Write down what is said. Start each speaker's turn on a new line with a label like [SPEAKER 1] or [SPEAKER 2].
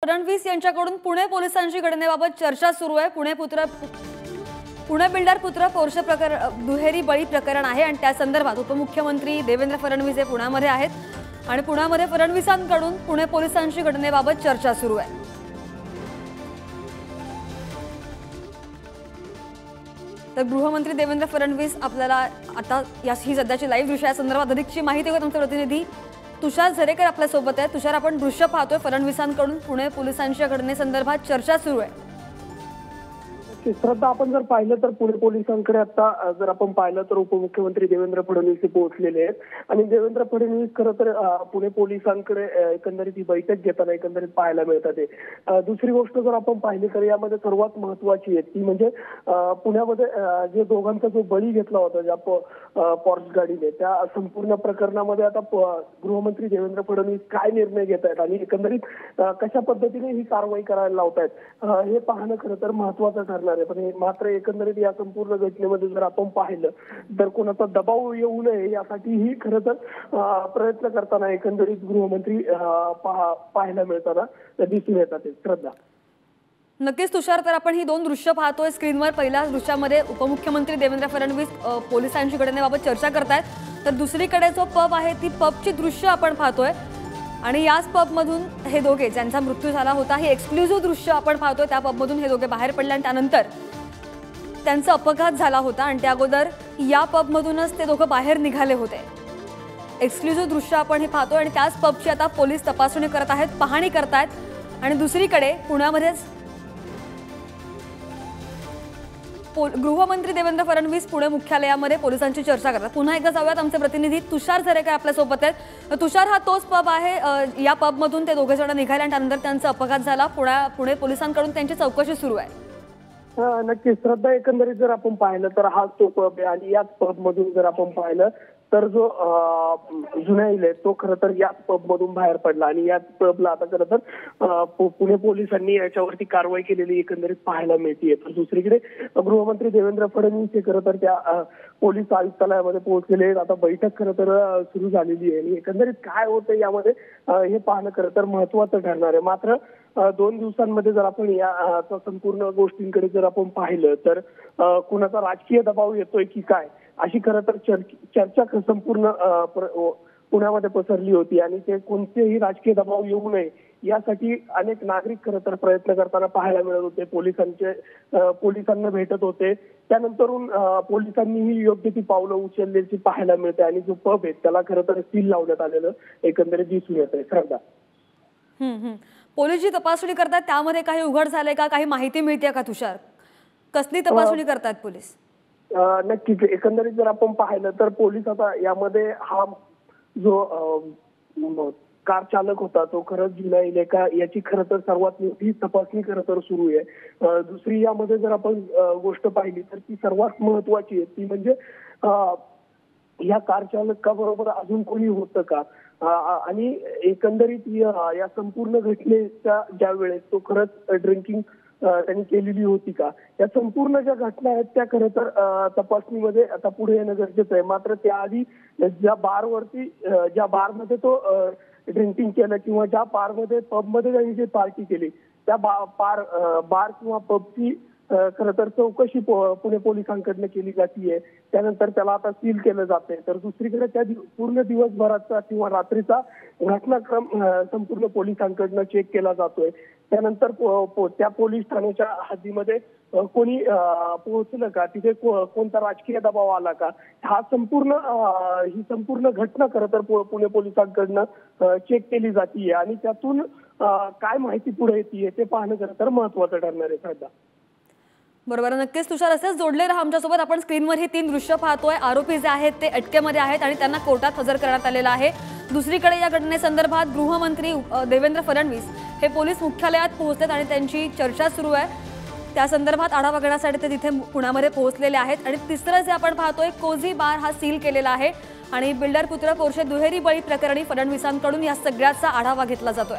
[SPEAKER 1] फडणवीस यांच्याकडून पुणे पोलिसांची घटनेबाबत चर्चा सुरू आहे। पुणे बिल्डर पुत्र पोर्शे प्रकरण दुहेरी बळी प्रकरण आहे आणि त्या संदर्भात उपमुख्यमंत्री देवेंद्र फडणवीस हे पुण्यामध्ये आहेत आणि पुण्यामध्ये फडणवीसांकडून पुणे पोलिसांची घटनेबाबत चर्चा सुरू आहे। तर गृहमंत्री देवेंद्र फडणवीस आपल्याला आता ही सध्याची लाईव्ह दृश्य संदर्भात अधिकची माहिती देतात आमचे प्रतिनिधी तुषार झरेकर आपल्या सोबत आहे। तुषार, आपण दृश्य पाहतोय फडणवीसांकडून पुणे पोलिसांच्या घटनेसंदर्भात चर्चा सुरू आहे।
[SPEAKER 2] श्रद्धा, आपण जर पाहिलं तर पुणे पोलिसांकडे आता जर आपण पाहिलं तर उपमुख्यमंत्री देवेंद्र फडणवीस पोहोचलेले आहेत आणि देवेंद्र फडणवीस खरं तर पुणे पोलिसांकडे एकंदरीत ही बैठक घेताना एकंदरीत पाहायला मिळतात। दुसरी गोष्ट जर आपण पाहिली तर यामध्ये सर्वात महत्वाची आहे ती म्हणजे पुण्यामध्ये जे दोघांचा जो बळी घेतला होता ज्या पॉर्श गाडीने, त्या संपूर्ण प्रकरणामध्ये आता गृहमंत्री देवेंद्र फडणवीस काय निर्णय घेत आहेत आणि एकंदरीत कशा पद्धतीने ही कारवाई करायला लावतायत हे पाहणं खरं तर महत्वाचं ठरणार। पण मात्र एकंदरीत या संपूर्ण घटनेमध्ये जर आपण पाहिलं तर कोणाचा दबाव येऊ नये यासाठी ही खरं तर प्रयत्न करताना एकंदरीत गृहमंत्री पाहायला मिळताना दिसून येतात। श्रद्धा,
[SPEAKER 1] नक्कीच तुषार, तर आपण ही दोन दृश्य पाहतोय स्क्रीनवर। पहिल्या दृश्यामध्ये उपमुख्यमंत्री देवेंद्र फडणवीस पोलिसांची घटनेबाबत चर्चा करतायत, तर दुसरीकडे जो पब आहे ती पबची दृश्य आपण पाहतोय आणि याच पबमधून हे दोघे ज्यांचा मृत्यू झाला होता हे एक्सक्लुझिव्ह दृश्य आपण पाहतोय। त्या पबमधून हे दोघे बाहेर पडले आणि त्यानंतर त्यांचा अपघात झाला होता आणि त्या अगोदर या पबमधूनच ते दोघे बाहेर निघाले होते। एक्सक्लुझिव्ह दृश्य आपण हे पाहतोय आणि त्याच पबची आता पोलीस तपासणी करत आहेत, पाहणी करतायत। आणि दुसरीकडे पुण्यामध्येच गृहमंत्री देवेंद्र फडणवीस पुणे मुख्यालयामध्ये पोलिसांची चर्चा करतात। पुन्हा एकदा जाऊयात, आमचे प्रतिनिधी तुषार झरेकर आपल्या सोबत आहेत। तुषार, हा तोच पब आहे, या पबमधून ते दोघे जण निघाले आणि त्यानंतर त्यांचा अपघात झाला। पुणे पोलिसांकडून त्यांची चौकशी सुरू आहे।
[SPEAKER 2] नक्कीच श्रद्धा, एकंदरीत जर आपण पाहिलं तर हा तो पब आहे आणि याच पब मधून जर आपण पाहिलं तर जो जुनैल आहे तो खरं तर याच पब मधून बाहेर पडला आणि याच पबला आता खरं तर पुणे पोलिसांनी याच्यावरती कारवाई केलेली एकंदरीत पाहायला मिळते। तर दुसरीकडे गृहमंत्री देवेंद्र फडणवीस हे खरं तर त्या पोलीस आयुक्तालयामध्ये पोहोचलेले आहेत। आता बैठक खरं तर सुरू झालेली आहे आणि एकंदरीत काय होतं यामध्ये हे पाहणं खरं तर महत्वाचं ठरणार आहे। मात्र 2 दिवसांमध्ये जर आपण या संपूर्ण गोष्टींकडे जर आपण पाहिलं तर कुणाचा राजकीय दबाव येतोय की काय अशी खरं तर चर्चा संपूर्ण पुण्यामध्ये पसरली होती आणि ते कोणतेही राजकीय दबाव येऊ नये यासाठी अनेक नागरिक खरं तर प्रयत्न करताना पाहायला मिळत होते। पोलिसांना भेटत होते, त्यानंतरून पोलिसांनीही योग्य ती पावलं उचलल्याची पाहायला मिळते आणि जो पब आहे त्याला खरं तर सील लावण्यात आलेलं एकंदरीत दिसून येत आहे। श्रद्धा,
[SPEAKER 1] पोलीस जी तपासणी करतात त्यामध्ये काही उघड झाले का, काही माहिती मिळते का तुषार? कसली तपासणी करतात पोलीस?
[SPEAKER 2] नक्कीच, एकंदरीत जर आपण पाहिलं तर पोलीस आता यामध्ये हा जो कार चालक होता तो खरंच जुनैल आहे का याची खरं तर सर्वात मोठी तपासणी खरं तर सुरू आहे। दुसरी यामध्ये जर आपण गोष्ट पाहिली तर ती सर्वात महत्वाची आहे ती म्हणजे या कार चालकाबरोबर अजून कोणी होतं का आणि एकंदरीत या संपूर्ण घटनेच्या ज्या वेळेस तो खरंच ड्रिंकिंग त्यांनी केलेली होती का, या संपूर्ण ज्या घटना आहेत त्या खरं तर तपासणीमध्ये आता पुढे येणं गरजेचं आहे। मात्र त्याआधी ज्या बारमध्ये तो ड्रिंकिंग केलं किंवा ज्या बारमध्ये पबमध्ये त्यांनी जी पार्टी केली त्या बार किंवा पबची खरं तर चौकशी पुणे पोलिसांकडनं केली जातीये। त्यानंतर त्याला आता सील केलं जाते। तर दुसरीकडे त्या पूर्ण दिवसभराचा किंवा रात्रीचा घटनाक्रम संपूर्ण पोलिसांकडनं चेक केला जातोय। त्यानंतर त्या पोलीस ठाण्याच्या हद्दीमध्ये कोणी पोहोचलं का, तिथे कोणता राजकीय दबाव आला का, ही संपूर्ण घटना खरं तर पुणे पोलिसांकडनं चेक केली जातीये आणि त्यातून काय माहिती पुढे येते ते पाहणं खरं तर महत्वाचं ठरणार आहे। श्रद्धा,
[SPEAKER 1] बरोबर, नक्कीच तुषार, असेच जोडले राहा आमच्यासोबत। आपण स्क्रीनवर ही 3 दृश्य पाहतोय। आरोपी जे आहेत ते अटकेमध्ये आहेत आणि त्यांना कोर्टात हजर करण्यात आलेलं आहे। दुसरीकडे या घटनेसंदर्भात गृहमंत्री देवेंद्र फडणवीस हे पोलीस मुख्यालयात पोहोचलेत आणि त्यांची चर्चा सुरू आहे। त्या संदर्भात आढावा घेण्यासाठी ते तिथे पुण्यामध्ये पोहोचलेले आहेत। आणि तिसरं जे आपण पाहतोय कोझी बार हा सील केलेला आहे आणि बिल्डर पुत्र पोर्शे दुहेरी बळी प्रकरणी फडणवीसांकडून या सगळ्याचा आढावा घेतला जातोय।